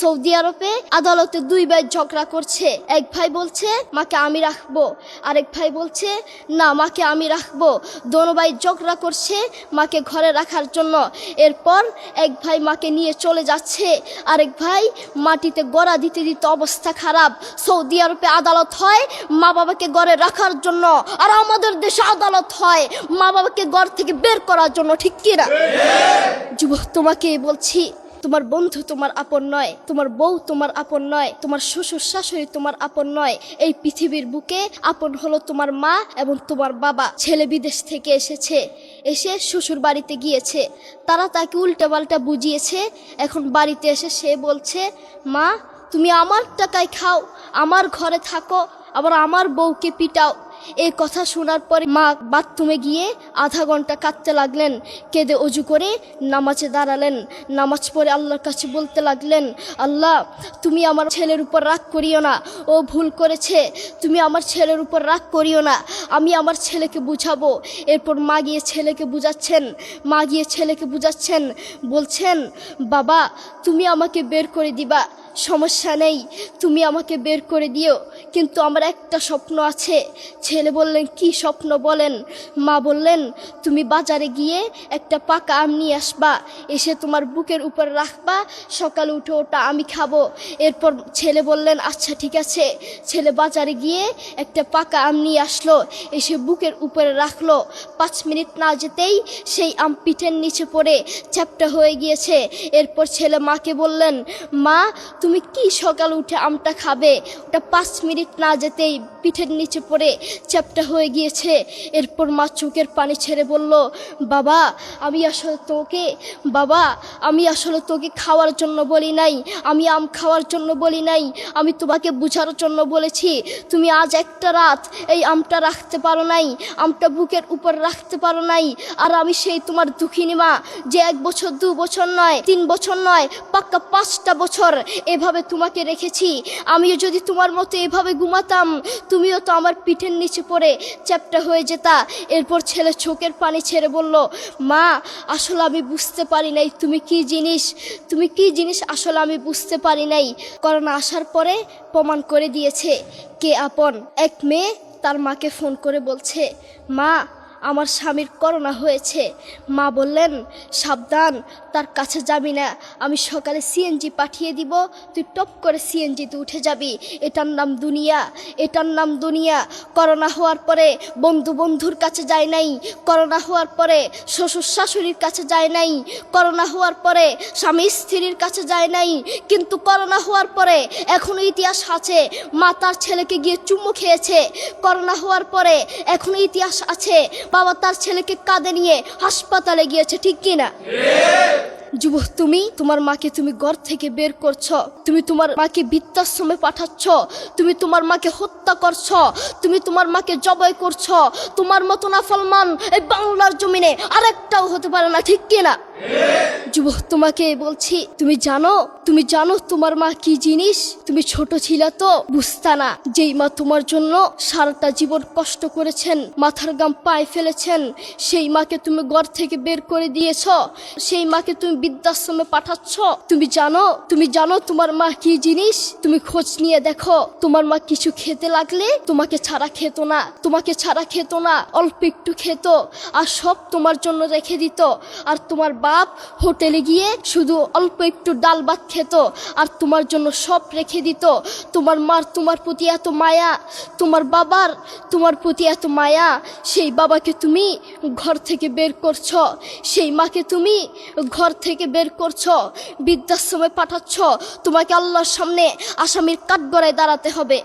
Saudi আরবে আদালতে দুই ভাই ঝগড়া করছে। এক ভাই বলছে মাকে আমি রাখবো, আরেক ভাই বলছে না মাকে আমি রাখবো। দোনো ভাই ঝগড়া করছে মাকে ঘরে রাখার জন্য। এরপর এক ভাই মাকে নিয়ে চলে যাচ্ছে, আরেক ভাই মাটিতে গড়া দিতে দিতে অবস্থা খারাপ। সৌদি আরবে আদালত হয় মা বাবাকে ঘরে রাখার জন্য, আর আমাদের দেশে আদালত হয় মা বাবাকে ঘর থেকে বের করার জন্য। ঠিক কিনা? যুবক, তোমাকে বলছি, তোমার বন্ধু তোমার আপন নয়, তোমার বউ তোমার আপন নয়, তোমার শ্বশুর শাশুড়ি তোমার আপন নয়। এই পৃথিবীর বুকে আপন হলো তোমার মা এবং তোমার বাবা। ছেলে বিদেশ থেকে এসে শ্বশুর বাড়িতে গিয়েছে, তারা তাকে উল্টাপাল্টা বুঝিয়েছে। এখন বাড়িতে এসে সে বলছে মা তুমি আমার টাকায় খাও, আমার ঘরে থাকো, আবার আমার বউকে পিটাও। এই কথা শোনার পরে মা বাথরুমে গিয়ে আধা ঘন্টা কাঁদতে লাগলেন। কেঁদে অজু করে নামাজে দাঁড়ালেন। নামাজ পড়ে আল্লাহর কাছে বলতে লাগলেন, আল্লাহ তুমি আমার ছেলের উপর রাগ করিও না, ও ভুল করেছে, তুমি আমার ছেলের উপর রাগ করিও না, আমি আমার ছেলেকে বুঝাবো। এরপর মা গিয়ে ছেলেকে বুঝাচ্ছেন, বলছেন বাবা তুমি আমাকে বের করে দিবা, সমস্যা নেই, তুমি আমাকে বের করে দিও, কিন্তু আমার একটা স্বপ্ন আছে। ছেলে বললেন কি স্বপ্ন বলেন? মা বললেন তুমি বাজারে গিয়ে একটা পাকা আম নিয়ে আসবা, এসে তোমার বুকের উপর রাখবা, সকালে উঠে ওটা আমি খাবো। এরপর ছেলে বললেন আচ্ছা ঠিক আছে। ছেলে বাজারে গিয়ে একটা পাকা আম নিয়ে আসলো, এসে বুকের উপরে রাখলো। 5 মিনিট না যেতেই সেই আম পিঠের নিচে পড়ে চ্যাপ্টা হয়ে গিয়েছে। এরপর ছেলে মাকে বললেন মা তুমি কি সকালে উঠে আমটা খাবে? ওটা 5 মিনিট না যেতেই পিঠের নিচে পড়ে চ্যাপ্টা হয়ে গিয়েছে। এরপর মা চোখের পানি ছেড়ে বলল বাবা আমি আসলে তোকে খাওয়ার জন্য বলি নাই, আমি আম খাওয়ার জন্য বলি নাই, আমি তোমাকে বুঝার জন্য বলেছি। তুমি আজ একটা রাত এই আমটা রাখতে পারো নাই, আমটা বুকের উপর রাখতে পারো নাই, আর আমি সেই তোমার দুঃখিনী মা যে 1 বছর 2 বছর নয় 3 বছর নয় পাক্কা 5টা বছর এভাবে তোমাকে রেখেছি। আমিও যদি তোমার মতো এভাবে ঘুমাতাম তুমিও তো আমার পিঠের নিচে পড়ে চ্যাপ্টা হয়ে যেতা। এরপর ছেলে চোখের পানি ছেড়ে বলল মা আসলে আমি বুঝতে পারি নাই তুমি কি জিনিস আসলে আমি বুঝতে পারি নাই। করোনা আসার পরে প্রমাণ করে দিয়েছে কে আপন। এক মেয়ে তার মাকে ফোন করে বলছে মা আমার স্বামীর করোনা হয়েছে। মা বললেন সাবধান, তার কাছে যাবি না, আমি সকালে সিএনজি পাঠিয়ে দিব, তুই টপ করে সিএনজিতে উঠে যাবি। এটার নাম দুনিয়া। করোনা হওয়ার পরে বন্ধুর কাছে যায় নাই, করোনা হওয়ার পরে শ্বশুর শাশুড়ির কাছে যায় নাই, করোনা হওয়ার পরে স্বামী স্ত্রীর কাছে যায় নাই, কিন্তু করোনা হওয়ার পরে এখনো ইতিহাস আছে মা তার ছেলেকে গিয়ে চুমু খেয়েছে। করোনা হওয়ার পরে এখনো ইতিহাস আছে বাবা তার ছেলেকে কাঁধে নিয়ে হাসপাতালে গিয়েছে। ঠিক কিনা? যুবক, তুমি তোমার মাকে তুমি ঘর থেকে বের করছো, তুমি তোমার মাকে বৃদ্ধাশ্রমে পাঠাচ্ছ, তুমি তোমার মাকে হত্যা করছো, তুমি তোমার মাকে জবাই করছো। তোমার মতো নাফরমান এই বাংলার জমিনে আরেকটাও হতে পারে না। ঠিক কিনা? যুবক, তোমাকে বলছি, তুমি জানো তোমার মা কি জিনিস? তুমি ছোট ছিলে তো বুঝতা না। যেই মা তোমার জন্য সারাটা জীবন কষ্ট করেছেন, মাথার গাম পায়ে ফেলেছেন, সেই মাকে তুমি ঘর থেকে বের করে দিয়েছ, সেই মাকে তুমি বৃদ্ধাশ্রমে পাঠাচ্ছ। তুমি জানো তোমার মা কি জিনিস? তুমি খোঁজ নিয়ে দেখো, তোমার মা কিছু খেতে লাগলে তোমাকে ছাড়া খেত না, অল্প একটু খেত, আর সব তোমার জন্য রেখে দিত। আর তোমার বাপ হোটেলে গিয়ে শুধু অল্প একটু ডাল ভাত খেত, আর তোমার জন্য সব রেখে দিত। তোমার মার তোমার প্রতি এত মায়া, তোমার বাবার তোমার প্রতি এত মায়া, সেই বাবাকে তুমি ঘর থেকে বের করছো, সেই মাকে তুমি ঘর থেকে বের করছো, বৃদ্ধাশ্রমে পাঠাচ্ছ। তোমাকে আল্লাহর সামনে আসামির কাঠগড়ায় দাঁড়াতে হবে।